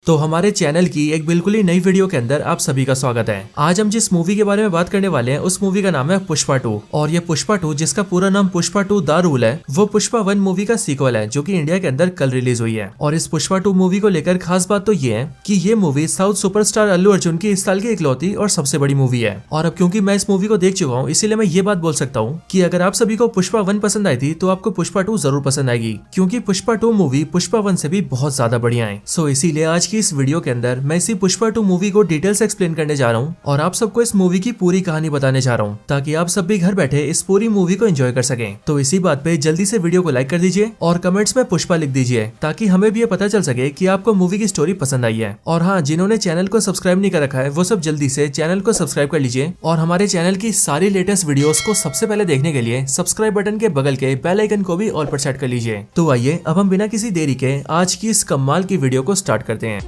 तो हमारे चैनल की एक बिल्कुल ही नई वीडियो के अंदर आप सभी का स्वागत है। आज हम जिस मूवी के बारे में बात करने वाले हैं उस मूवी का नाम है पुष्पा 2 और ये पुष्पा 2 जिसका पूरा नाम पुष्पा 2 द रूल है वो पुष्पा 1 मूवी का सीक्वल है जो कि इंडिया के अंदर कल रिलीज हुई है। और इस पुष्पा 2 मूवी को लेकर खास बात तो ये है कि ये movie south superstar Allu Arjun की इस साल की इकलौती और सबसे बड़ी मूवी है। और अब क्योंकि मैं इस मूवी को देख चुका हूँ इसीलिए मैं ये बात बोल सकता हूँ कि अगर आप सभी को पुष्पा 1 पसंद आई थी तो आपको पुष्पा 2 जरूर पसंद आएगी, क्योंकि पुष्पा 2 मूवी पुष्पा 1 से भी बहुत ज्यादा बढ़िया है। सो इसीलिए आज की इस वीडियो के अंदर मैं इसी पुष्पा 2 मूवी को डिटेल से एक्सप्लेन करने जा रहा हूँ और आप सबको इस मूवी की पूरी कहानी बताने जा रहा हूँ ताकि आप सब भी घर बैठे इस पूरी मूवी को एंजॉय कर सकें। तो इसी बात पे जल्दी से वीडियो को लाइक कर दीजिए और कमेंट्स में पुष्पा लिख दीजिए ताकि हमें भी ये पता चल सके कि आपको मूवी की स्टोरी पसंद आई है। और हाँ, जिन्होंने चैनल को सब्सक्राइब नहीं कर रखा है वो सब जल्दी से चैनल को सब्सक्राइब कर लीजिए और हमारे चैनल की सारी लेटेस्ट वीडियोस को सबसे पहले देखने के लिए सब्सक्राइब बटन के बगल के बेल आइकन को भी ऑल पर सेट कर लीजिए। तो आइए अब हम बिना किसी देरी के आज की इस कमाल की वीडियो को स्टार्ट करते हैं।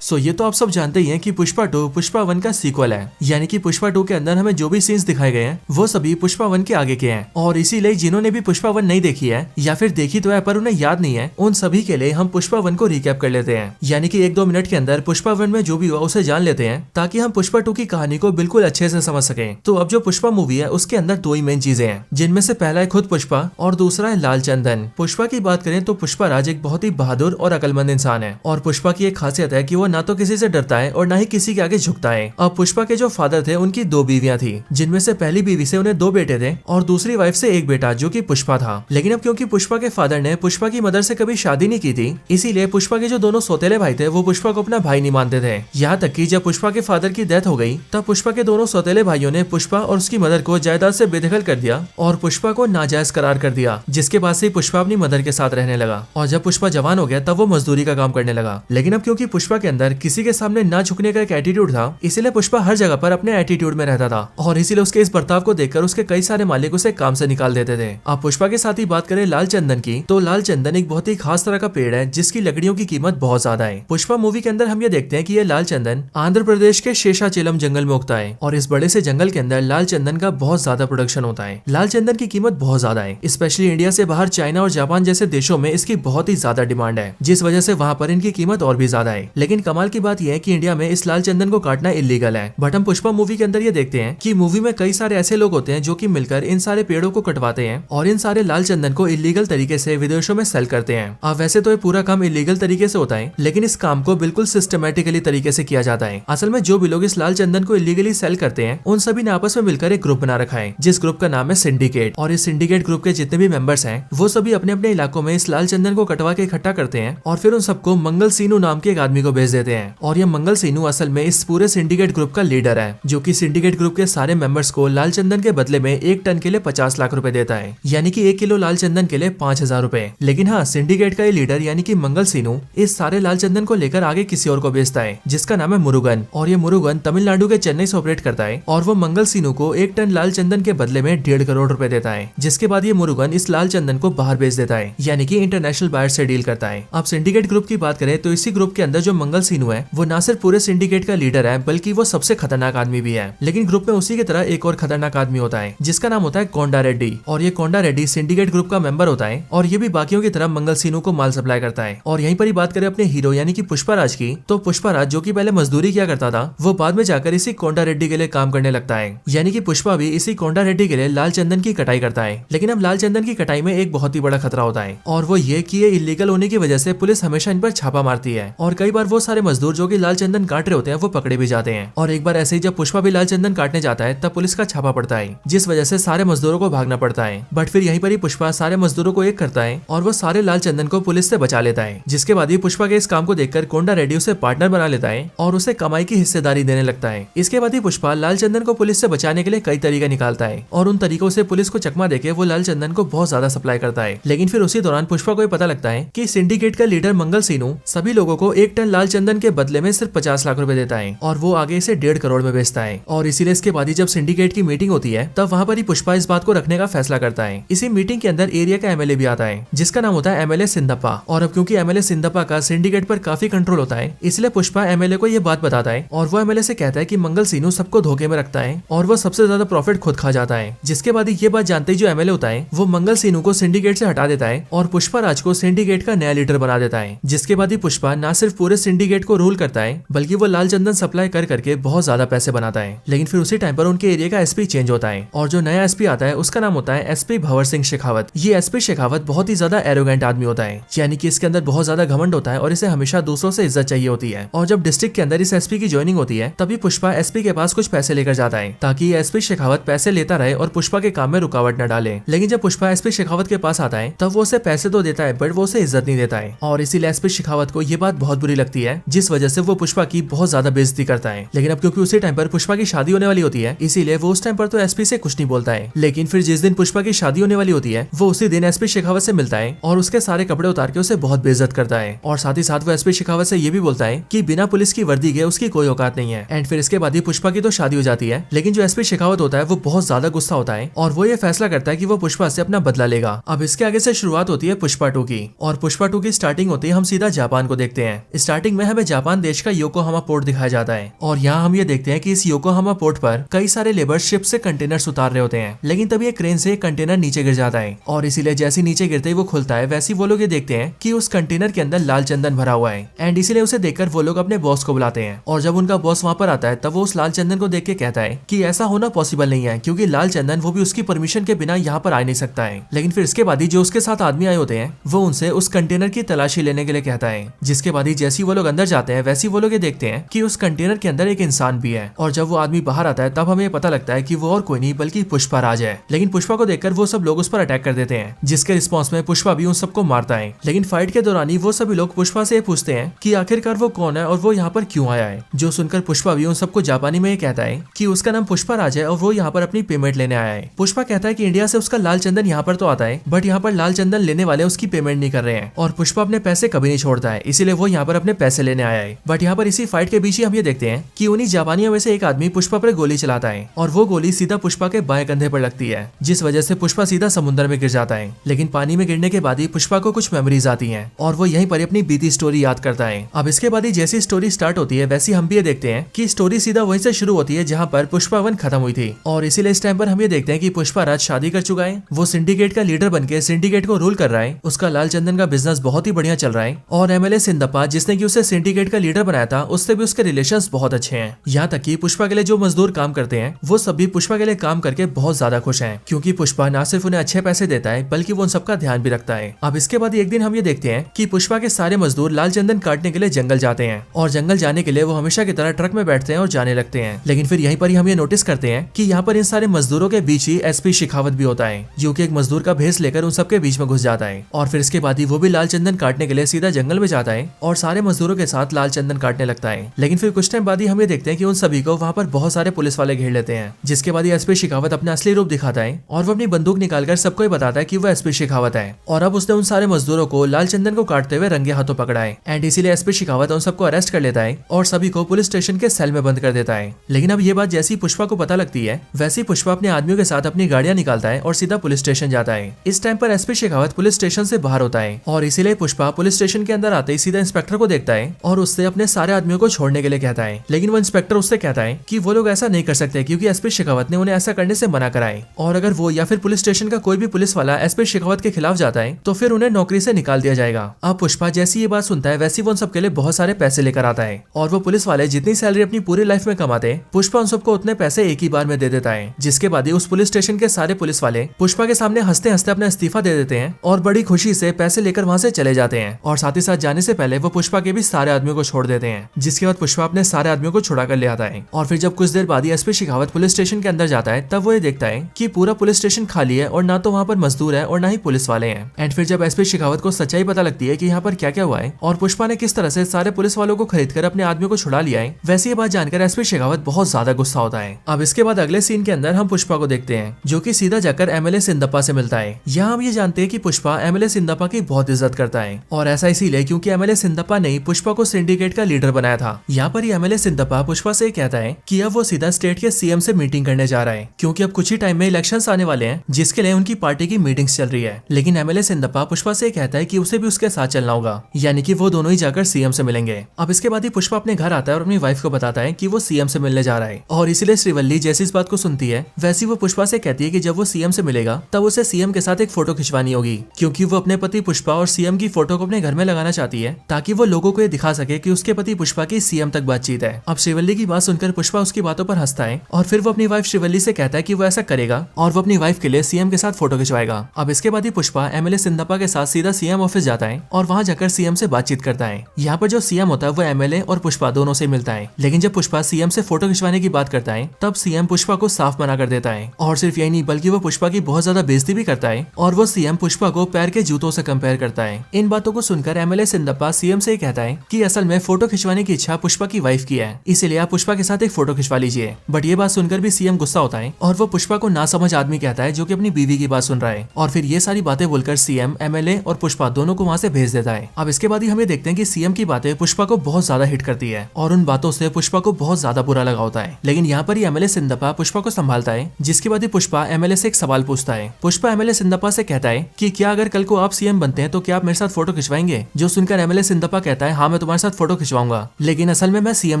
सो ये तो आप सब जानते ही हैं कि पुष्पा 2 पुष्पा 1 का सीक्वल है, यानी कि पुष्पा 2 के अंदर हमें जो भी सीन्स दिखाए गए हैं वो सभी पुष्पा 1 के आगे के हैं। और इसीलिए जिन्होंने भी पुष्पा 1 नहीं देखी है या फिर देखी तो है पर उन्हें याद नहीं है, उन सभी के लिए हम पुष्पा 1 को रिकैप कर लेते हैं, यानी कि 1-2 मिनट के अंदर पुष्पा 1 में जो भी हुआ उसे जान लेते हैं ताकि हम पुष्पा 2 की कहानी को बिल्कुल अच्छे से समझ सके। तो अब जो पुष्पा मूवी है उसके अंदर दो ही मेन चीजें हैं, जिनमें से पहला है खुद पुष्पा और दूसरा है लाल चंदन। पुष्पा की बात करें तो पुष्पा राज एक बहुत ही बहादुर और अकलमंद इंसान है और पुष्पा की एक खासियत है कि वो ना तो किसी से डरता है और ना ही किसी के आगे झुकता है। अब पुष्पा के जो फादर थे उनकी 2 बीवियां थी, जिनमें से पहली बीवी से उन्हें 2 बेटे थे और दूसरी वाइफ से 1 बेटा जो कि पुष्पा था। लेकिन अब क्योंकि पुष्पा के फादर ने पुष्पा की मदर से कभी शादी नहीं की थी, इसीलिए पुष्पा के जो दोनों सौतेले भाई थे वो पुष्पा को अपना भाई नहीं मानते थे। यहाँ तक कि जब पुष्पा के फादर की डेथ हो गई तब पुष्पा के दोनों सौतेले भाइयों ने पुष्पा और उसकी मदर को जायदाद से बेदखल कर दिया और पुष्पा को नाजायज करार कर दिया, जिसके बाद से पुष्पा अपनी मदर के साथ रहने लगा। और जब पुष्पा जवान हो गया तब वो मजदूरी का काम करने लगा। लेकिन अब क्योंकि पुष्पा के अंदर किसी के सामने ना झुकने का एक एटीट्यूड था, इसीलिए पुष्पा हर जगह पर अपने एटीट्यूड में रहता था और इसीलिए उसके इस बर्ताव को देखकर उसके कई सारे मालिक उसे काम से निकाल देते थे। अब पुष्पा के साथ ही बात करें लाल चंदन की, तो लाल चंदन एक बहुत ही खास तरह का पेड़ है जिसकी लकड़ियों की कीमत बहुत ज्यादा है। पुष्पा मूवी के अंदर हम ये देखते हैं कि ये लाल चंदन आंध्र प्रदेश के शेषाचलम जंगल में उगता है और इस बड़े से जंगल के अंदर लाल चंदन का बहुत ज्यादा प्रोडक्शन होता है। लाल चंदन की कीमत बहुत ज्यादा है, स्पेशली इंडिया से बाहर चाइना और जापान जैसे देशों में इसकी बहुत ही ज्यादा डिमांड है, जिस वजह से वहाँ पर इनकी कीमत और भी ज्यादा है। लेकिन कमाल की बात यह है कि इंडिया में इस लाल चंदन को काटना इलीगल है। बट हम पुष्पा मूवी के अंदर ये देखते हैं कि मूवी में कई सारे ऐसे लोग होते हैं जो कि मिलकर इन सारे पेड़ों को कटवाते हैं और इन सारे लाल चंदन को इलीगल तरीके से विदेशों में सेल करते हैं। अब वैसे तो ये पूरा काम इलीगल तरीके से होता है, लेकिन इस काम को बिल्कुल सिस्टमेटिकली तरीके से किया जाता है। असल में जो भी लोग इस लाल चंदन को इलीगली सेल करते हैं उन सभी ने आपस में मिलकर एक ग्रुप बना रखा है, जिस ग्रुप का नाम है सिंडिकेट। और इस सिंडिकेट ग्रुप के जितने भी मेंबर्स हैं वो सभी अपने अपने इलाकों में इस लाल चंदन को कटवा के इकट्ठा करते हैं और फिर उन सबको मंगल सीनू नाम के एक आदमी को भेज देते हैं। और ये मंगल सीनू असल में इस पूरे सिंडिकेट ग्रुप का लीडर है, जो कि सिंडिकेट ग्रुप के सारे मेंबर्स को लाल चंदन के बदले में 1 टन के लिए 50 लाख रुपए देता है, यानी कि 1 किलो लाल चंदन के लिए 5,000 रुपए। लेकिन हाँ, सिंडिकेट का ये लीडर यानी कि मंगल सीनू इस सारे लाल चंदन को लेकर आगे किसी और को बेचता है, जिसका नाम है मुरुगन। और ये मुरुगन तमिलनाडु के चेन्नई से ऑपरेट करता है और वो मंगल सीनू को 1 टन लाल चंदन के बदले में 1.5 करोड़ रुपए देता है, जिसके बाद ये मुरुगन इस लाल चंदन को बाहर बेच देता है, यानी कि इंटरनेशनल बायर से डील करता है। अब सिंडिकेट ग्रुप की बात करें तो इसी ग्रुप के अंदर जो मंगल सीनू है वो ना सिर्फ पूरे सिंडिकेट का लीडर है बल्कि वो सबसे खतरनाक आदमी भी है। लेकिन ग्रुप में उसी की तरह एक और खतरनाक आदमी होता है जिसका नाम होता है कोंडा रेड्डी। और ये कोंडा रेड्डी सिंडिकेट ग्रुप का मेंबर होता है और ये भी बाकियों की तरह मंगल सीनू को माल सप्लाई करता है। और यहीं पर ही बात करें अपने हीरो यानी कि पुष्पा राज की, तो पुष्पा राज जो कि पहले मजदूरी किया करता था वो बाद में जाकर इसी कोंडा रेड्डी के लिए काम करने लगता है, यानी कि पुष्पा भी इसी कोंडा रेड्डी के लिए लाल चंदन की कटाई करता है। लेकिन अब लाल चंदन की कटाई में एक बहुत ही बड़ा खतरा होता है और वो ये कि ये इलीगल होने की वजह से पुलिस हमेशा इन पर छापा मारती है और कई बार वो सारे मजदूर जो कि लाल चंदन काट रहे होते हैं वो पकड़े भी जाते हैं। और एक बार ऐसे ही जब पुष्पा भी लाल चंदन काटने जाता है तब पुलिस का छापा पड़ता है, जिस वजह से सारे मजदूरों को भागना पड़ता है। बट फिर यहीं पर ही पुष्पा सारे मजदूरों को एक करता है और वो सारे लाल चंदन को पुलिस से बचा लेता है, जिसके बाद ही पुष्पा के इस काम को देखकर कोंडा रेड्डी उसे पार्टनर बना लेता है और उसे कमाई की हिस्सेदारी देने लगता है। इसके बाद ही पुष्पा लाल चंदन को पुलिस से बचाने के लिए कई तरीके निकालता है और उन तरीकों से पुलिस को चकमा देके वो लाल चंदन को बहुत ज्यादा सप्लाई करता है। लेकिन फिर उसी दौरान पुष्पा को पता लगता है कि सिंडिकेट का लीडर मंगल सीनू सभी लोगों को 1 टन लाल चंदन के बदले में सिर्फ 50 लाख रुपए देता है और वो आगे इसे 1.5 करोड़ में बेचता है। और इसीलिए इसके बाद ही जब सिंडिकेट की मीटिंग होती है तब वहाँ पर ही पुष्पा इस बात को रखने का फैसला करता है। इसी मीटिंग के अंदर एरिया का एमएलए भी आता है जिसका नाम होता है एमएलए सिंदप्पा। और अब क्योंकि एमएलए सिंदप्पा का सिंडिकेट पर काफी कंट्रोल होता है इसलिए पुष्पा एमएलए को ये बात बताता है और वो एमएलए से कहता है कि मंगल सीनू सबको धोखे में रखता है और वो सबसे ज्यादा प्रॉफिट खुद खा जाता है। जिसके बाद ये बात जानते ही जो एमएलए होता है वो मंगल सीनू को सिंडिकेट से हटा देता है और पुष्पा राज को सिंडिकेट का नया लीडर बना देता है। जिसके बाद ही पुष्पा न सिर्फ पूरे सिंडिकेट सिंडिकेट को रूल करता है, बल्कि वो लाल चंदन सप्लाई कर करके बहुत ज्यादा पैसे बनाता है। लेकिन फिर उसी टाइम पर उनके एरिया का एसपी चेंज होता है और जो नया एसपी आता है उसका नाम होता है एसपी भंवर सिंह शेखावत। ये एसपी शेखावत बहुत ही ज्यादा एरोगेंट आदमी होता है, यानी कि इसके अंदर बहुत ज्यादा घमंड होता है और इसे हमेशा दूसरों से इज्जत चाहिए होती है। और जब डिस्ट्रिक्ट के अंदर इस एसपी की ज्वाइनिंग होती है तभी पुष्पा एसपी के पास कुछ पैसे लेकर जाता है ताकि एसपी शेखावत पैसे लेता रहे और पुष्पा के काम में रुकावट न डाले। लेकिन जब पुष्पा एसपी शेखावत के पास आता है तब वो उसे पैसे तो देता है बट वो उसे इज्जत नहीं देता है और इसीलिए एसपी शेखावत को ये बात बहुत बुरी लगती है, जिस वजह से वो पुष्पा की बहुत ज्यादा बेइज्जती करता है। लेकिन अब क्योंकि उसी टाइम पर पुष्पा की शादी होने वाली होती है इसीलिए वो उस टाइम पर तो एसपी से कुछ नहीं बोलता है। लेकिन फिर जिस दिन पुष्पा की शादी होने वाली होती है वो उसी दिन एसपी शेखावत से मिलता है और उसके सारे कपड़े उतार के उसे बहुत बेइज्जत करता है और साथ ही साथ वो एसपी शेखावत से ये भी बोलता है कि बिना पुलिस की वर्दी के उसकी कोई औकात नहीं है। एंड फिर इसके बाद ही पुष्पा की तो शादी हो जाती है, लेकिन जो एसपी शेखावत होता है वो बहुत ज्यादा गुस्सा होता है और वो ये फैसला करता है कि वो पुष्पा से अपना बदला लेगा। अब इसके आगे से शुरुआत होती है पुष्पा 2 की और पुष्पा 2 की स्टार्टिंग होती है हम सीधा जापान को देखते हैं। स्टार्टिंग में हमें जापान देश का योकोहामा पोर्ट दिखाया जाता है और यहाँ हम ये देखते हैं कि इस योकोहामा पोर्ट पर कई सारे लेबर शिप से कंटेनर्स उतार रहे होते हैं, लेकिन तभी एक क्रेन से एक कंटेनर नीचे गिर जाता है और इसीलिए जैसे नीचे गिरते ही वो खुलता है वैसे वो लोग ये देखते हैं कि उस कंटेनर के अंदर लाल चंदन भरा हुआ है। एंड इसीलिए उसे देखकर वो लोग अपने बॉस को बुलाते हैं और जब उनका बॉस वहाँ पर आता है तब वो उस लाल चंदन को देख के कहता है कि ऐसा होना पॉसिबल नहीं है क्योंकि लाल चंदन वो भी उसकी परमिशन के बिना यहाँ पर आ नहीं सकता है। लेकिन फिर इसके बाद ही जो उसके साथ आदमी आए होते हैं वो उनसे उस कंटेनर की तलाशी लेने के लिए कहता है, जिसके बाद ही जैसे वो लोग अंदर जाते हैं वैसे वो लोग ये देखते हैं कि उस कंटेनर के अंदर एक इंसान भी है। और जब वो आदमी बाहर आता है तब हमें पता लगता है कि वो और कोई नहीं बल्कि पुष्पा राज है। लेकिन पुष्पा को देखकर वो सब लोग उस पर अटैक कर देते हैं, जिसके रिस्पॉन्स में पुष्पा भी उन सबको मारता है। लेकिन फाइट के दौरान ही वो सभी लोग पुष्पा से पूछते हैं कि आखिरकार वो कौन है और वो यहाँ पर क्यों आया है, जो सुनकर पुष्पा भी उन सबको जापानी में कहता है कि उसका नाम पुष्पा राज है और वो यहाँ पर अपनी पेमेंट लेने आया है। पुष्पा कहता है कि इंडिया से उसका लाल चंदन यहाँ पर तो आता है बट यहाँ पर लाल चंदन लेने वाले उसकी पेमेंट नहीं कर रहे हैं और पुष्पा अपने पैसे कभी नहीं छोड़ता है, इसीलिए वो यहाँ पर अपने पैसे लेने आया है। बट यहाँ पर इसी फाइट के बीच ही हम ये देखते हैं कि उन्हीं जापानियों में से एक आदमी पुष्पा पर गोली चलाता है और वो गोली सीधा पुष्पा के बाएं कंधे पर लगती है, जिस वजह से पुष्पा सीधा समुद्र में गिर जाता है। लेकिन पानी में गिरने के बाद ही पुष्पा को कुछ मेमोरीज आती हैं और वो यहीं पर अपनी बीती स्टोरी याद करता है। अब इसके बाद ही जैसी स्टोरी स्टार्ट होती है वैसे हम भी ये देखते हैं कि स्टोरी सीधा वहीं से शुरू होती है जहाँ पर पुष्पा 1 खत्म हुई थी और इसीलिए इस टाइम पर हम ये देखते हैं कि पुष्पा राज शादी कर चुका है, वो सिंडिकेट का लीडर बनके सिंडिकेट को रूल कर रहा है, उसका लाल चंदन का बिजनेस बहुत ही बढ़िया चल रहा है और एमएलए सिंदप्पा जिसने कि उसे सिंडिकेट का लीडर बनाया था उससे भी उसके रिलेशंस बहुत अच्छे हैं। यहाँ तक कि पुष्पा के लिए जो मजदूर काम करते हैं वो सभी पुष्पा के लिए काम करके बहुत ज्यादा खुश हैं, क्योंकि पुष्पा न सिर्फ उन्हें अच्छे पैसे देता है बल्कि वो उन सबका ध्यान भी रखता है। अब इसके बाद एक दिन हम ये देखते हैं कि पुष्पा के सारे मजदूर लाल चंदन काटने के लिए जंगल जाते हैं और जंगल जाने के लिए वो हमेशा की तरह ट्रक में बैठते हैं और जाने लगते हैं। लेकिन फिर यहीं पर ही हम ये नोटिस करते हैं कि यहाँ पर इन सारे मजदूरों के बीच ही एसपी शेखावत भी होता है, जो कि एक मजदूर का भेष लेकर उन सबके बीच में घुस जाता है और फिर इसके बाद ही वो भी लाल चंदन काटने के लिए सीधा जंगल में जाता है और सारे मजदूरों के साथ लाल चंदन काटने लगता है। लेकिन फिर कुछ टाइम बाद ही हम ये देखते हैं कि उन सभी को वहाँ पर बहुत सारे पुलिस वाले घेर लेते हैं, जिसके बाद एसपी शेखावत अपना असली रूप दिखाता है और वो अपनी बंदूक निकालकर सबको ही बताता है कि वो एसपी शेखावत है और अब उसने उन सारे मजदूरों को लाल चंदन को काटते हुए रंगे हाथों पकड़ा है। एंड इसीलिए एसपी शेखावत उन सबको अरेस्ट कर लेता है और सभी को पुलिस स्टेशन के सेल में बंद कर देता है। लेकिन अब ये बात जैसी पुष्पा को पता लगती है वैसे ही पुष्पा अपने आदमियों के साथ अपनी गाड़ियां निकालता है और सीधा पुलिस स्टेशन जाता है। इस टाइम पर एसपी शेखावत पुलिस स्टेशन से बाहर होता है और इसीलिए पुष्पा पुलिस स्टेशन के अंदर आते ही सीधा इंस्पेक्टर को देखता है और उससे अपने सारे आदमियों को छोड़ने के लिए कहता है। लेकिन वो इंस्पेक्टर उससे कहता है कि वो लोग ऐसा नहीं कर सकते क्योंकि एसपी शेखावत ने उन्हें ऐसा करने से मना करा है और अगर वो या फिर पुलिस स्टेशन का कोई भी पुलिस वाला एसपी शेखावत के खिलाफ जाता है तो फिर उन्हें नौकरी से निकाल दिया जाएगा। अब पुष्पा जैसी ये बात सुनता है वैसे वो उन सबके लिए बहुत सारे पैसे लेकर आता है और वो पुलिस वाले जितनी सैलरी अपनी पूरी लाइफ में कमाते पुष्पा उन सबको उतने पैसे एक ही बार में दे देता है, जिसके बाद ही उस पुलिस स्टेशन के सारे पुलिस वाले पुष्पा के सामने हंसते हंसते अपना इस्तीफा दे देते हैं और बड़ी खुशी से पैसे लेकर वहाँ से चले जाते हैं और साथ ही साथ जाने से पहले वो पुष्पा के भी सारे आदमियों को छोड़ देते हैं, जिसके बाद पुष्पा अपने सारे आदमियों को छुड़ा कर ले आता है। और फिर जब कुछ देर बाद ही एसपी शेखावत पुलिस स्टेशन के अंदर जाता है तब वो ये देखता है कि पूरा पुलिस स्टेशन खाली है और ना तो वहाँ पर मजदूर है और ना ही पुलिस वाले हैं। एंड फिर जब एसपी शेखावत को सच्चाई पता लगती है कि यहाँ पर क्या क्या हुआ है और पुष्पा ने किस तरह से सारे पुलिस वालों को खरीद कर अपने आदमियों को छुड़ा लिया है, वैसे ये बात जानकर एसपी शेखावत बहुत ज्यादा गुस्सा होता है। अब इसके बाद अगले सीन के अंदर हम पुष्पा को देखते हैं जो कि सीधा जाकर एमएलए सिंदप्पा से मिलता है। यहाँ हम ये जानते हैं कि पुष्पा एमएलए सिंदप्पा की बहुत इज्जत करता है और ऐसा इसीलिए क्योंकि एमएलए सिंदप्पा ने पुष्पा को सिंडिकेट का लीडर बनाया था। यहाँ पर एमएलए सिंदप्पा पुष्पा से कहता है कि अब वो सीधा स्टेट के सीएम से मीटिंग करने जा रहा है क्योंकि अब कुछ ही टाइम में इलेक्शंस आने वाले हैं जिसके लिए उनकी पार्टी की मीटिंग्स चल रही है। लेकिन एमएलए सिंदप्पा पुष्पा से कहता है कि उसे भी उसके साथ चलना होगा, यानी कि वो दोनों ही जाकर सीएम से मिलेंगे। अब इसके बाद ही पुष्पा अपने घर आता है और अपनी वाइफ को बताता है कि वो सीएम से मिलने जा रहा है और इसीलिए श्रीवल्ली जैसी इस बात को सुनती है वैसी वो पुष्पा से कहती है कि जब वो सीएम से मिलेगा तब उसे सीएम के साथ एक फोटो खिंचवानी होगी, क्योंकि वो अपने पति पुष्पा और सीएम की फोटो को अपने घर में लगाना चाहती है ताकि वो लोगों को ये दिखा सके कि उसके पति पुष्पा की सीएम तक बातचीत है। अब श्रीवल्ली की बात सुनकर पुष्पा उसकी बातों पर हंसता है और फिर वो अपनी वाइफ श्रीवल्ली से कहता है कि वो ऐसा करेगा और वो अपनी वाइफ के लिए सीएम के साथ फोटो खिंचवाएगा। अब इसके बाद ही पुष्पा एमएलए सिंदप्पा के साथ सीधा सीएम ऑफिस जाता है और वहां जाकर सीएम से बातचीत करता है। यहाँ पर जो सीएम होता है वो एमएलए और पुष्पा दोनों से मिलता है, लेकिन जब पुष्पा सीएम से फोटो खिंचवाने की बात करता है तब सीएम पुष्पा को साफ मना कर देता है। और सिर्फ यही नहीं बल्कि वो पुष्पा की बहुत ज्यादा बेइज्जती भी करता है और वो सीएम पुष्पा को पैर के जूतों से कंपेयर करता है। इन बातों को सुनकर एमएलए सिंदप्पा सीएम से कहता है कि असल में फोटो खिंचवाने की इच्छा पुष्पा की वाइफ की है, इसीलिए आप पुष्पा के साथ एक फोटो खिंचवा लीजिए। बट ये बात सुनकर भी सीएम गुस्सा होता है और वो पुष्पा को ना समझ आदमी कहता है जो कि अपनी बीवी की बात सुन रहा है। और फिर ये सारी बातें बोलकर सीएम एमएलए और पुष्पा दोनों को वहाँ से भेज देता है। अब इसके बाद ही हमें देखते हैं कि सीएम की बातें पुष्पा को बहुत ज्यादा हिट करती है और उन बातों से पुष्पा को बहुत ज्यादा बुरा लगा होता है। लेकिन यहाँ पर ही एमएलए सिंदप्पा पुष्पा को संभालता है, जिसके बाद ही पुष्पा एमएलए से एक सवाल पूछता है। पुष्पा एमएलए सिंदप्पा से कहता है कि क्या अगर कल को आप सीएम बनते हैं तो क्या आप मेरे साथ फोटो खिंचवाएंगे? जो सुनकर एमएलए सिंदप्पा कहता है हाँ मैं तुम्हारे साथ फोटो खिंचवाऊंगा, लेकिन असल में मैं सीएम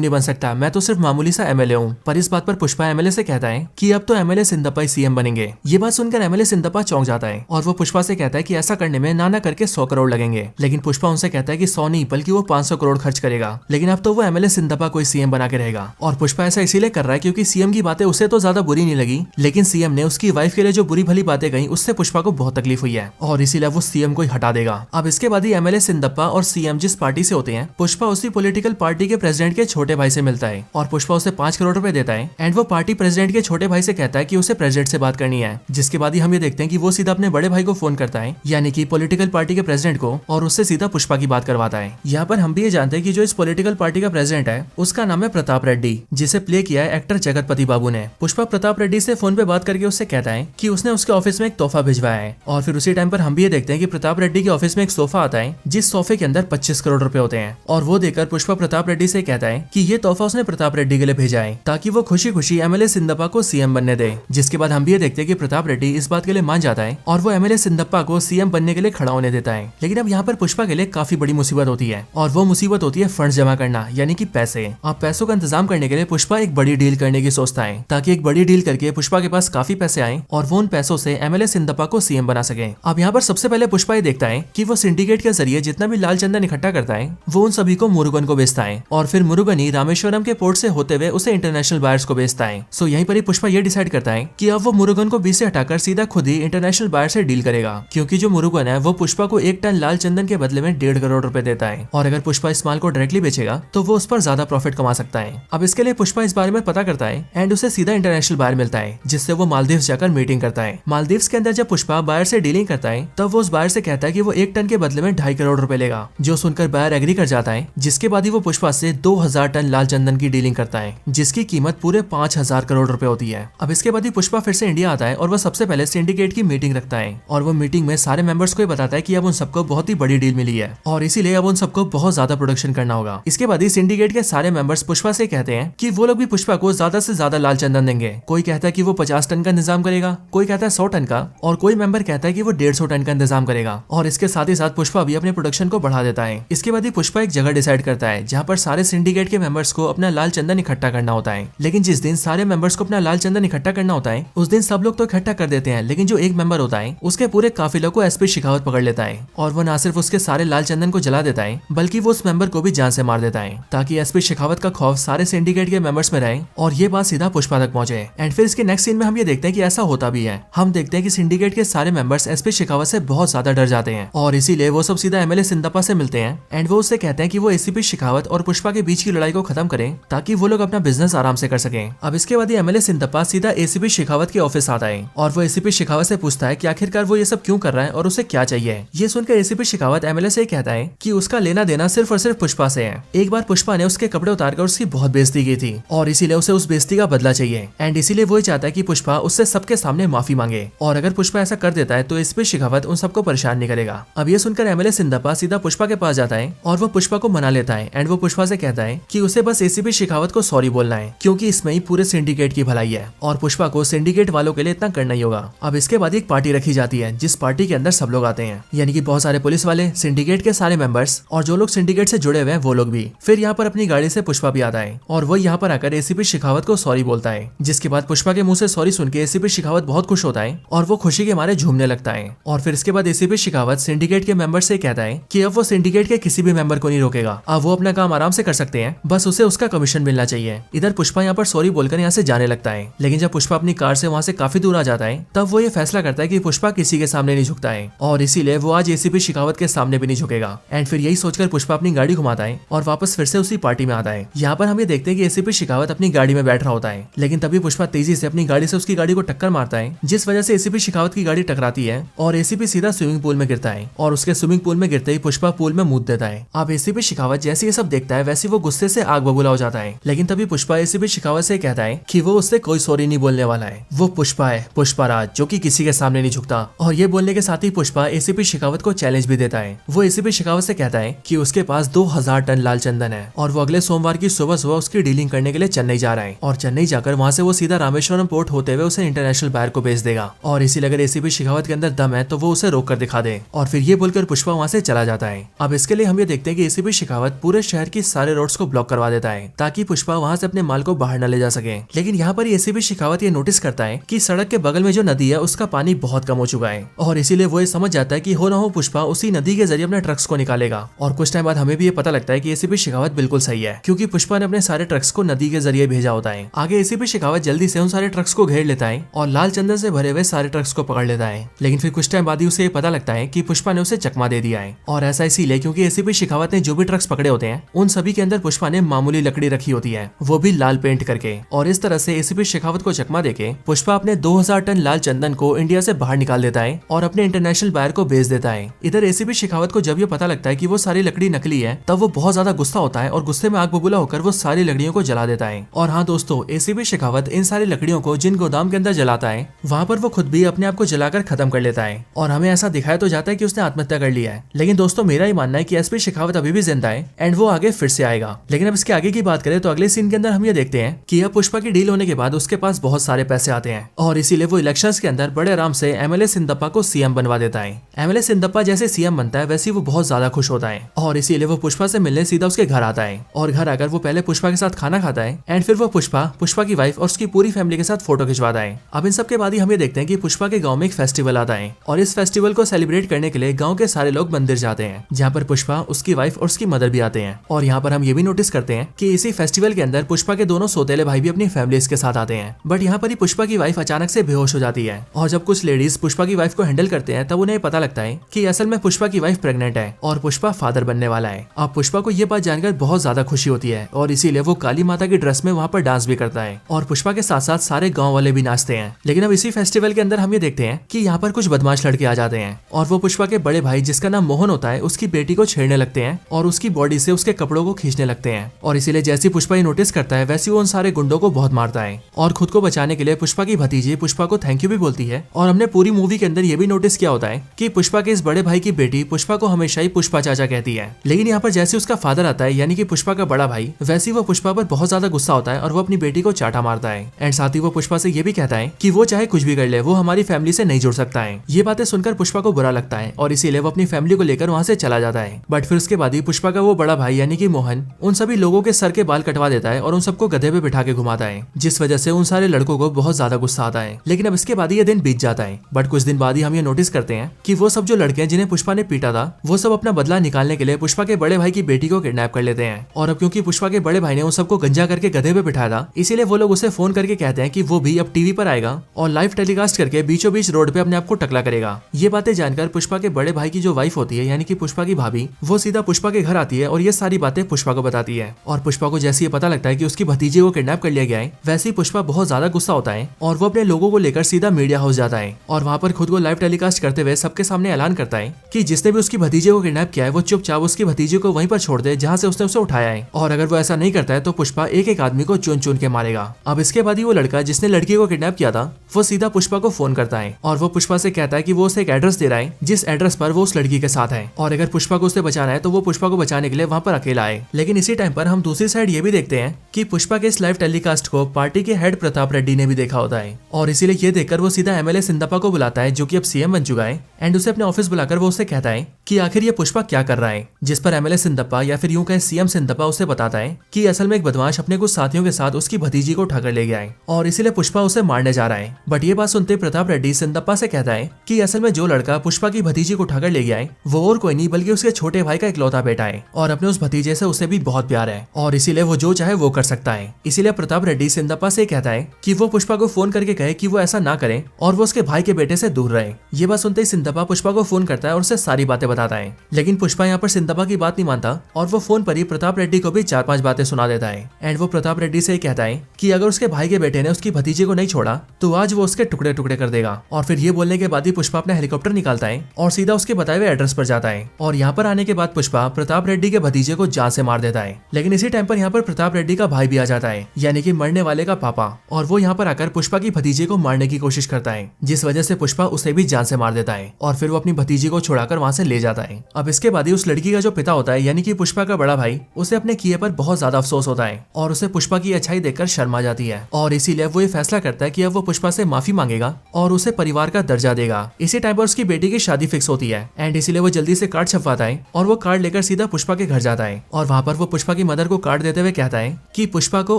नहीं बन सकता, मैं तो सिर्फ मामूली सा एमएलए हूँ। पर इस बात पर पुष्पा एमएलए से कहता है कि अब तो एमएलए सिंदप्पा ही सीएम बनेंगे। ये बात सुनकर एमएलए सिंदप्पा चौंक जाता है और वो पुष्पा से कहता है कि ऐसा करने में ना करके 100 करोड़ लगेंगे। लेकिन पुष्पा उनसे कहता है कि 100 नहीं बल्कि वो 500 करोड़ खर्च करेगा, लेकिन अब तो वो एमएलए सिंदप्पा को सीएम बना के रहेगा। और पुष्पा ऐसा इसीलिए कर रहा है क्योंकि सीएम की बातें उसे तो ज्यादा बुरी नहीं लगी, लेकिन सीएम ने उसकी वाइफ के लिए जो बुरी भली बातें कही उससे पुष्पा को बहुत तकलीफ हुई है और इसीलिए वो सीएम को ही हटा देगा। अब इसके बाद ही एमएलए सिंदप्पा और सीएम जिस पार्टी से होते हैं, पुष्पा उसी पॉलिटिकल पार्टी के प्रेसिडेंट के छोटे भाई से मिलता है और पुष्पा उसे 5 करोड़ रुपए देता है एंड वो पार्टी प्रेसिडेंट के छोटे भाई से कहता है कि उसे प्रेसिडेंट से बात करनी है। जिसके बाद ही हम ये देखते हैं कि वो सीधा अपने बड़े भाई को फोन करता है, यानी कि पॉलिटिकल पार्टी के प्रेसिडेंट को, और उससे सीधा पुष्पा की बात करवाता है। यहाँ पर हम भी ये जानते हैं कि जो इस पॉलिटिकल पार्टी का प्रेसिडेंट है उसका नाम है प्रताप रेड्डी, जिसे प्ले किया है एक्टर जगतपति बाबू ने। पुष्पा प्रताप रेड्डी से फोन पे बात करके उससे कहता है कि उसने उसके ऑफिस में एक तोहफा भिजवाया है। और फिर उसी टाइम पर हम भी ये देखते हैं कि प्रताप रेड्डी के ऑफिस में एक सोफा आता है जिस सोफे के अंदर 25 करोड़ रुपए होते हैं। और वो देखकर पुष्पा प्रताप रेड्डी से कहता है कि ये तोहफा उसने प्रताप रेड्डी के लिए भेजा है ताकि वो खुशी खुशी एमएलए सिंदप्पा को सीएम बनने दे। जिसके बाद हम भी ये देखते हैं कि प्रताप रेड्डी इस बात के लिए मान जाता है और वो एमएलए सिंदप्पा को सीएम बनने के लिए खड़ा होने देता है। लेकिन अब यहाँ पर पुष्पा के लिए काफी बड़ी मुसीबत होती है और वो मुसीबत होती है फंड जमा करना, यानी कि पैसे। अब पैसों का इंतजाम करने के लिए पुष्पा एक बड़ी डील करने की सोचता है ताकि एक बड़ी डील करके पुष्पा के पास काफी पैसे आए और वो उन पैसों से एमएलए सिंदप्पा को सीएम बना सके। अब यहाँ पर सबसे पहले पुष्पा ये देखता है कि वो सिंडिकेट के जरिए जितना भी लाल चंदन इकट्ठा करता है वो उन सभी को मुरुगन को बेचता है और फिर मुरुगन ही रामेश्वरम के पोर्ट से होते हुए उसे इंटरनेशनल बायर्स को बेचता है। सो यहीं पर ही पुष्पा ये डिसाइड करता है कि अब वो मुरुगन को बीच से हटाकर सीधा खुद ही इंटरनेशनल बायर से डील करेगा, क्योंकि जो मुरुगन है वो पुष्पा को 1 टन लाल चंदन के बदले में 1.5 करोड़ रुपए देता है और अगर पुष्पा इस माल को डायरेक्टली बेचेगा तो वो उस पर ज्यादा प्रॉफिट कमा सकता है। अब इसके लिए पुष्पा इस बारे में पता करता है एंड उसे सीधा इंटरनेशनल बायर मिलता है जिससे वो मालदीव्स जाकर मीटिंग करता है। मालदीव्स के अंदर जब पुष्पा बायर से डीलिंग करता है तब वो उस बायर से कहता है कि वो 1 टन के बदले में 2.5 करोड़ रुपए लेगा, जो सुनकर बायर एग्री कर जाता है। जिसके बाद ही वो पुष्पा से 2000 टन लाल चंदन की डीलिंग करता है जिसकी कीमत पूरे 5000 करोड़ रुपए होती है। अब इसके बाद ही पुष्पा फिर से इंडिया आता है और वो सबसे पहले सिंडिकेट की मीटिंग रखता है और वो मीटिंग में सारे मेंबर्स को ये बताता है कि अब उन सबको बहुत ही बड़ी डील मिली है और इसीलिए अब उन सबको बहुत ज्यादा प्रोडक्शन करना होगा। इसके बाद ही सिंडिकेट के सारे मेंबर्स पुष्पा से कहते हैं कि वो लोग भी पुष्पा को ज्यादा से ज्यादा लाल चंदन देंगे। कोई कहता है कि वो 50 टन का इंतजाम करेगा, कोई कहता है 100 टन का और कोई मेंबर कहता है कि वो 150 टन का इंतजाम करेगा। और इसके साथ ही साथ पुष्पा भी अपने प्रोडक्शन को बढ़ा देता है। इसके बाद ही पुष्पा एक जगह डिसाइड करता है जहाँ पर सारे सिंडिकेट के मेंबर्स को अपना लाल चंदन इकट्ठा करना होता है। लेकिन जिस दिन सारे मेंबर्स को अपना लाल चंदन इकट्ठा करना होता है उस दिन सब लोग तो इकट्ठा कर देते हैं, लेकिन जो एक मेंबर होता है उसके पूरे काफिले को एसपी शेखावत पकड़ लेता है और वो न सिर्फ उसके सारे लाल चंदन को जला देता है बल्कि वो उस मेंबर को भी जान से मार देता है ताकि एसपी शेखावत का खौफ सारे सिंडिकेट के मेंबर्स में रहे और ये बात सीधा पुष्पा तक पहुंचे। एंड फिर इसके नेक्स्ट सीन में हम ये देखते हैं कि ऐसा होता भी है। हम देखते हैं कि सिंडिकेट के सारे मेंबर्स एसपी शेखावत से बहुत ज्यादा डर जाते हैं और इसीलिए वो सब सीधा एमएलए सिंदप्पा से मिलते हैं एंड वो उससे कहते हैं कि वो एसीपी शेखावत और पुष्पा के बीच की लड़ाई को खत्म करें ताकि वो लोग अपना बिजनेस आराम से कर सकें। अब इसके बाद एमएलए सिंदप्पा सीधा एसीपी शेखावत के ऑफिस आता है और वो एसीपी शेखावत से पूछता है कि आखिरकार वो ये सब क्यों कर रहा है और उसे क्या चाहिए। ये सुनकर एसीपी शेखावत एमएलए से कहता है कि उसका लेना देना सिर्फ और सिर्फ पुष्पा से है। एक बार पुष्पा ने उसके कपड़े उतारकर उसकी बहुत बेइज्जती की थी और इसीलिए उसे उस बेइज्जती का बदला चाहिए एंड इसीलिए वो चाहता है कि पुष्पा उससे सबके सामने माफी मांगे और अगर पुष्पा ऐसा कर देता है तो एसीपी शेखावत उन सबको परेशान नहीं करेगा। अब ये सुनकर एमएलए सिंदप्पा सीधा पुष्पा के पास जाता है और वो पुष्पा को मना लेता है एंड वो पुष्पा से कहता है कि उसे बस एसीपी शेखावत को सॉरी बोलना है क्योंकि इसमें ही पूरे सिंडिकेट की भलाई है और पुष्पा को सिंडिकेट वालों के लिए इतना करना ही होगा। अब इसके बाद एक पार्टी रखी जाती है जिस पार्टी के अंदर सब लोग आते हैं, यानी कि बहुत सारे पुलिस वाले, सिंडिकेट के सारे मेंबर्स और जो लोग सिंडिकेट से जुड़े हुए हैं वो लोग भी। फिर यहाँ पर अपनी गाड़ी से पुष्पा भी आता है और वो यहाँ पर आकर एसीपी शेखावत को सॉरी बोलता है। जिसके बाद पुष्पा के मुंह से सॉरी सुन के एसीपी शेखावत बहुत खुश होता है और वो खुशी के मारे झूमने लगता है। और फिर इसके बाद एसीपी शेखावत सिंडिकेट के मेंबर से कहता है कि अब वो सिंडिकेट के किसी भी मेंबर को नहीं रोकेगा। अब वो अपना काम आराम से कर सकते हैं, बस उसे उसका कमीशन मिलना चाहिए। इधर पुष्पा यहाँ पर सॉरी बोलकर यहाँ से जाने लगता है, लेकिन जब पुष्पा अपनी कार से वहाँ से काफी दूर आ जाता है तब वो ये फैसला करता है कि पुष्पा किसी के सामने नहीं झुकता है और इसीलिए वो आज एसीपी शेखावत के सामने भी नहीं झुकेगा। एंड फिर यही सोचकर पुष्पा अपनी गाड़ी घुमाता है और वापस फिर से उसी पार्टी में आता है। यहाँ पर हम ये देखते हैं कि एसीपी शेखावत अपनी गाड़ी में बैठ रहा होता है, लेकिन तभी पुष्पा तेजी से अपनी गाड़ी से उसकी गाड़ी को टक्कर मारता है, जिस वजह से एसीपी शेखावत की गाड़ी टकराती है और एसीपी सीधा स्विमिंग पूल में गिरता है और उसके स्विमिंग पूल में गिरते ही पुष्पा पूल में मूत देता है। अब एसीपी शेखावत जैसे ये सब देखता है वैसे वो गुस्से से आग बबूला हो जाता है, लेकिन तभी पुष्पा एसीपी शेखावत से कहता है कि वो उससे कोई सॉरी नहीं बोलने वाला है। वो पुष्पा है, पुष्पा राज, जो कि किसी के सामने नहीं झुकता। और ये बोलने के साथ ही पुष्पा एसीपी शेखावत को चैलेंज भी देता है। वो एसीपी शेखावत से कहता है कि उसके पास 2000 टन लाल चंदन है और वो अगले सोमवार की सुबह सुबह उसकी डीलिंग करने के लिए चेन्नई जा रहा है और चेन्नई जाकर वहाँ से वो सीधा रामेश्वरम पोर्ट होते हुए उसे इंटरनेशनल बायर को भेज देगा। और इसीलिए अगर एसीपी शेखावत के अंदर दम है तो वो उसे रोक कर दिखा दे। और फिर ये बोलकर पुष्पा वहाँ से चला जाता है। अब इसके लिए हम ये देखते हैं कि एसीपी शेखावत पूरे शहर की सारे रोड्स को ब्लॉक करवा देता है ताकि पुष्पा वहाँ से अपने माल को बाहर न ले जा सके। लेकिन यहाँ पर एसीपी शेखावत ये नोटिस करता है कि सड़क के बगल में जो नदी है उसका पानी बहुत कम हो चुका है और इसीलिए वो ये समझ जाता है कि हो ना हो पुष्पा उसी नदी के जरिए अपने ट्रक्स को निकालेगा। और कुछ टाइम बाद हमें भी ये पता लगता है कि एसीपी शेखावत बिल्कुल सही है, क्योंकि पुष्पा ने अपने सारे ट्रक्स को नदी के जरिए भेजा होता है। आगे एसीपी शेखावत जल्दी से उन सारे ट्रक्स को घेर लेता है और लाल चंदन से भरे हुए सारे ट्रक्स को पकड़ लेता है। लेकिन फिर कुछ टाइम बाद ही उसे ये पता लगता है कि पुष्पा ने उसे चकमा दे दिया है और ऐसा इसीलिए क्योंकि एसीपी शेखावत ने जो भी ट्रक्स पकड़े होते हैं उन सभी के अंदर पुष्पा ने मामूली लकड़ी रखी होती है, वो भी लाल पेंट करके। और इस तरह से एसीपी शेखावत को चकमा देके पुष्पा अपने 2000 टन लाल चंदन को इंडिया से बाहर निकाल देता है और अपने इंटरनेशनल बायर को बेच देता है। इधर एसीपी शेखावत को जब ये पता लगता है कि वो सारी लकड़ी नकली है तब वो बहुत ज्यादा गुस्सा होता है और गुस्से में आग बबूला होकर वो सारी लकड़ियों को जला देता है। और हाँ दोस्तों, एसीपी शेखावत इन सारी लकड़ियों को जिन गोदाम के अंदर जलाता है वहाँ पर वो खुद भी अपने आप को जलाकर खत्म कर लेता है और हमें ऐसा दिखाया तो जाता है कि उसने आत्महत्या कर लिया है। लेकिन दोस्तों मेरा ही मानना है कि एसपी शेखावत अभी भी जिंदा है एंड वो आगे फिर से आएगा। लेकिन अब इसके आगे की बात करें तो अगले सीन के अंदर हम ये देखते हैं कि अब पुष्पा की डील होने के बाद उसके पास बहुत सारे पैसे आते हैं और इसीलिए वो इलेक्शंस के अंदर बड़े आराम से एमएलए सिंदप्पा को सीएम बनवा देता है। एमएलए सिंदप्पा जैसे सीएम बनता है वैसे वो बहुत ज्यादा खुश होता है और इसीलिए वो पुष्पा से मिलने सीधा उसके घर आता है और घर आकर वो पहले पुष्पा के साथ खाना खाता है एंड फिर वो पुष्पा की वाइफ और उसकी पूरी फैमिली के साथ फोटो खिंचवाता है। अब इन सब के बाद ही हम ये देखते हैं कि पुष्पा के गाँव में एक फेस्टिवल आता है और इस फेस्टिवल को सेलिब्रेट करने के लिए गाँव के सारे लोग मंदिर जाते हैं, जहाँ पर पुष्पा, उसकी वाइफ और उसकी मदर भी आते हैं। और यहाँ पर हम ये भी नोटिस करते हैं कि इसी फेस्टिवल के अंदर पुष्पा के दोनों सौतेले भाई भी अपनी फैमिलीज के साथ आते हैं। बट यहाँ पर ही पुष्पा की वाइफ अचानक से बेहोश हो जाती है और जब कुछ लेडीज पुष्पा की वाइफ को हैंडल करते हैं तब उन्हें पता लगता है कि असल में पुष्पा की वाइफ प्रेग्नेंट है और पुष्पा फादर बनने वाला है। अब पुष्पा को ये बात जानकर बहुत ज्यादा खुशी होती है और इसीलिए वो काली माता की ड्रेस में वहाँ पर डांस भी करता है और पुष्पा के साथ साथ सारे गाँव वाले भी नाचते हैं। लेकिन अब इसी फेस्टिवल के अंदर हम ये देखते हैं कि यहाँ पर कुछ बदमाश लड़के आ जाते हैं और वो पुष्पा के बड़े भाई, जिसका नाम मोहन होता है, उसकी बेटी को छेड़ने लगते हैं और उसकी बॉडी से उसके कपड़ों को खींचने लगते हैं। और इसीलिए जैसी पुष्पा ये नोटिस करता है वैसे वो उन सारे गुंडों को बहुत मारता है और खुद को बचाने के लिए पुष्पा की भतीजी पुष्पा को थैंक यू भी बोलती है। और हमने पूरी मूवी के अंदर ये भी नोटिस किया होता है कि पुष्पा के इस बड़े भाई की बेटी पुष्पा को हमेशा ही पुष्पा चाचा कहती है। लेकिन यहाँ पर जैसे उसका फादर आता है यानी कि पुष्पा का बड़ा भाई, वैसे वो पुष्पा पर बहुत ज्यादा गुस्सा होता है और वो अपनी बेटी को चाटा मारता है एंड साथ ही वो पुष्पा से ये भी कहता है कि वो चाहे कुछ भी कर ले, वो हमारी फैमिली से नहीं जुड़ सकता है। ये बातें सुनकर पुष्पा को बुरा लगता है और इसीलिए वो अपनी फैमिली को लेकर वहाँ से चला जाता है। बट फिर उसके बाद ही पुष्पा का वो बड़ा भाई यानी कि मोहन उन सभी लोगों के सर के बाल कटवा देता है और उन सबको गधे पे बिठा के घुमाता है, जिस वजह से उन सारे लड़कों को बहुत ज्यादा गुस्सा आता है। लेकिन अब इसके बाद ये दिन बीत जाता है। बट कुछ दिन बाद ही हम ये नोटिस करते हैं कि वो सब जो लड़के हैं जिन्हें पुष्पा ने पीटा था वो सब अपना बदला निकालने के लिए पुष्पा के बड़े भाई की बेटी को किडनैप कर लेते हैं। और अब क्योंकि पुष्पा के बड़े भाई ने उन सबको गंजा करके गधे पे बिठाया था, इसीलिए वो लोग उसे फोन करके कहते हैं कि वो भी अब टीवी पर आएगा और लाइव टेलीकास्ट करके बीचों बीच रोड पे अपने आप को टकला करेगा। ये बातें जानकर पुष्पा के बड़े भाई की जो वाइफ होती है यानी कि पुष्पा की भाभी, वो सीधा पुष्पा के घर आती है और ये सारी बातें पुष्पा को बताती है। और पुष्पा को जैसे ये पता लगता है कि उसकी भतीजे को किडनैप कर लिया गया है, वैसे ही पुष्पा बहुत ज्यादा गुस्सा होता है और वो अपने लोगों को लेकर सीधा मीडिया हाउस जाता है और वहाँ पर खुद को लाइव टेलीकास्ट करते हुए सबके सामने ऐलान करता है कि जिसने भी उसकी भतीजे को किडनैप किया है वो चुपचाप उसकी भतीजे को वहीं पर छोड़ दे जहाँ से उसने उसे उठाया है, और अगर वो ऐसा नहीं करता है तो पुष्पा एक एक आदमी को चुन चुन के मारेगा। अब इसके बाद ही वो लड़का जिसने लड़की को किडनैप किया था वो सीधा पुष्पा को फोन करता है और वो पुष्पा से कहता है कि वो उसे एक एड्रेस दे रहा है जिस एड्रेस पर वो उस लड़की के साथ है और अगर पुष्पा को उसे बचाना है तो वो पुष्पा को बचाने के लिए वहाँ पर अकेला है। लेकिन इसी टाइम पर हम दूसरी साइड ये भी देखते हैं कि पुष्पा के इस लाइव टेलीकास्ट को पार्टी के हेड प्रताप रेड्डी ने भी देखा होता है और इसीलिए ये देखकर वो सीधा एमएलए सिंदप्पा को बुलाता है जो कि अब सीएम बन चुका है एंड उसे अपने ऑफिस बुलाकर वो उससे कहता है कि आखिर ये पुष्पा क्या कर रहा है। जिस पर एमएलए सिंदप्पा या फिर यूं कहें सीएम सिंदप्पा उसे बताता है कि असल में एक बदमाश अपने कुछ साथियों के साथ उसकी भतीजी को उठाकर ले गया है और इसीलिए पुष्पा उसे मारने जा रहा है। बट ये बात सुनते प्रताप रेड्डी सिंदप्पा से कहता है कि असल में जो लड़का पुष्पा की भतीजी को उठाकर ले गया है वो और कोई नहीं बल्कि उसके छोटे भाई का इकलौता इकलौता बेटा है और अपने उस भतीजे से उसे भी बहुत प्यार है और इसीलिए वो जो चाहे वो कर सकता है। इसीलिए प्रताप रेड्डी सिंदप्पा से कहता है कि वो पुष्पा को फोन करके कहे कि वो ऐसा ना करे और वो उसके भाई के बेटे से दूर रहे। ये बात सुनते ही सिंदप्पा पुष्पा को फोन करता है और उसे सारी बातें बताता है, लेकिन पुष्पा यहाँ पर सिंदप्पा की बात नहीं मानता और वो फोन पर ही प्रताप रेड्डी को भी 4-5 बातें सुना देता है। एंड वो प्रताप रेड्डी से कहता है कि अगर उसके भाई के बेटे ने उसकी भतीजे को नहीं छोड़ा तो आज वो उसके टुकड़े टुकड़े कर देगा। और फिर ये बोलने के बाद ही पुष्पा अपना हेलीकॉप्टर निकालता है और सीधा उसके बताए हुए एड्रेस पर जाता है। और यहाँ पर आने के बाद पुष्पा प्रताप रेड्डी के भतीजे को जान से मार देता है। लेकिन इसी टाइम पर यहाँ पर प्रताप रेड्डी का भाई भी आ जाता है, यानी कि मरने वाले का पापा, और वो यहाँ पर आकर पुष्पा की भतीजे को मारने की कोशिश करता है, जिस वजह से पुष्पा उसे भी जान से मार देता है और फिर वो अपनी भतीजी को छुड़ाकर वहाँ से ले जाता है। अब इसके बाद ही उस लड़की का जो पिता होता है, यानी कि पुष्पा का बड़ा भाई, उसे अपने किए पर बहुत ज्यादा अफसोस होता है और उसे पुष्पा की अच्छाई देखकर शर्मा जाती है और इसीलिए वो ये फैसला करता है कि अब वो पुष्पा से माफी मांगेगा और उसे परिवार का दर्जा देगा। इसी टाइम पर उसकी बेटी की शादी फिक्स होती है एंड इसीलिए वो जल्दी से कार्ड छपवाता है और वो कार्ड लेकर सीधा पुष्पा के घर जाता है और वहाँ पर वो पुष्पा की मदर को कार्ड देते हुए कहता है कि पुष्पा को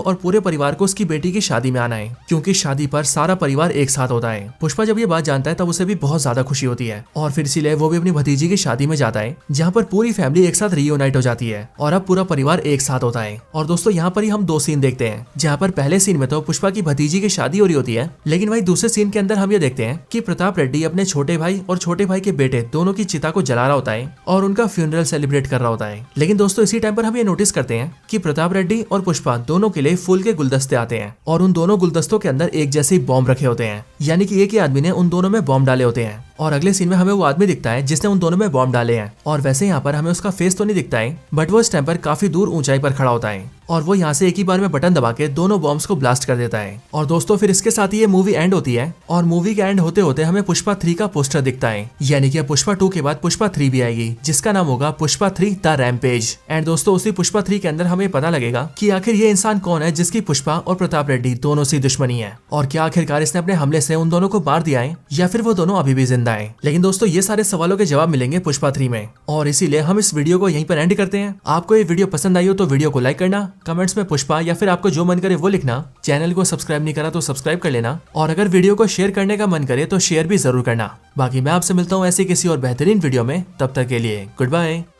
और पूरे परिवार को उसकी बेटी की शादी में आना है, क्योंकि शादी पर सारा परिवार एक साथ होता है। पुष्पा जब ये बात जानता है तब उसे भी बहुत ज्यादा खुशी होती है और फिर इसीलिए वो भी अपनी भतीजी की शादी में जाता है, जहाँ पर पूरी फैमिली एक साथ रीयूनाइट हो जाती है और अब पूरा परिवार एक साथ होता है। और दोस्तों यहाँ पर ही हम 2 सीन देखते हैं, जहाँ पर पहले सीन में तो पुष्पा की भतीजी की शादी हो रही होती है, लेकिन वही दूसरे सीन के अंदर हम ये देखते हैं कि प्रताप रेड्डी अपने छोटे भाई और छोटे भाई के बेटे दोनों की चिता को जला रहा होता है और उनका फ्यूनरल सेलिब्रेट कर रहा होता है। लेकिन दोस्तों इसी टाइम पर हम ये नोटिस करते हैं कि प्रताप रेड्डी और पुष्पा दोनों के लिए फूल के गुलदस्ते आते हैं और उन दोनों गुलदस्तों के अंदर एक जैसे बॉम्ब रखे होते हैं, यानी कि एक ही आदमी ने उन दोनों में बॉम्ब डाले होते हैं। और अगले सीन में हमें वो आदमी दिखता है जिसने उन दोनों में बॉम्ब डाले हैं और वैसे यहाँ पर हमें उसका फेस तो नहीं दिखता है, बट वो इस टाइम पर काफी दूर ऊंचाई पर खड़ा होता है और वो यहाँ से एक ही बार में बटन दबा के दोनों बॉम्ब्स को ब्लास्ट कर देता है। और दोस्तों फिर इसके साथ ही ये मूवी एंड होती है और मूवी के एंड होते होते हमें पुष्पा 3 का पोस्टर दिखता है, यानी कि पुष्पा 2 के बाद पुष्पा 3 भी आएगी, जिसका नाम होगा पुष्पा 3 द रैम्पेज। एंड दोस्तों उसी पुष्पा 3 के अंदर हमें पता लगेगा कि आखिर ये इंसान कौन है जिसकी पुष्पा और प्रताप रेड्डी दोनों से दुश्मनी है और क्या आखिरकार इसने अपने हमले से उन दोनों को मार दिया है या फिर वो दोनों अभी भी जिंदा है। लेकिन दोस्तों ये सारे सवालों के जवाब मिलेंगे पुष्पा 3 में और इसीलिए हम इस वीडियो को यहीं पर एंड करते हैं। आपको ये वीडियो पसंद आई हो तो वीडियो को लाइक करना, कमेंट्स में पुष्पा या फिर आपको जो मन करे वो लिखना, चैनल को सब्सक्राइब नहीं करा तो सब्सक्राइब कर लेना और अगर वीडियो को शेयर करने का मन करे तो शेयर भी जरूर करना। बाकी मैं आपसे मिलता हूँ ऐसे किसी और बेहतरीन वीडियो में, तब तक के लिए गुड बाय।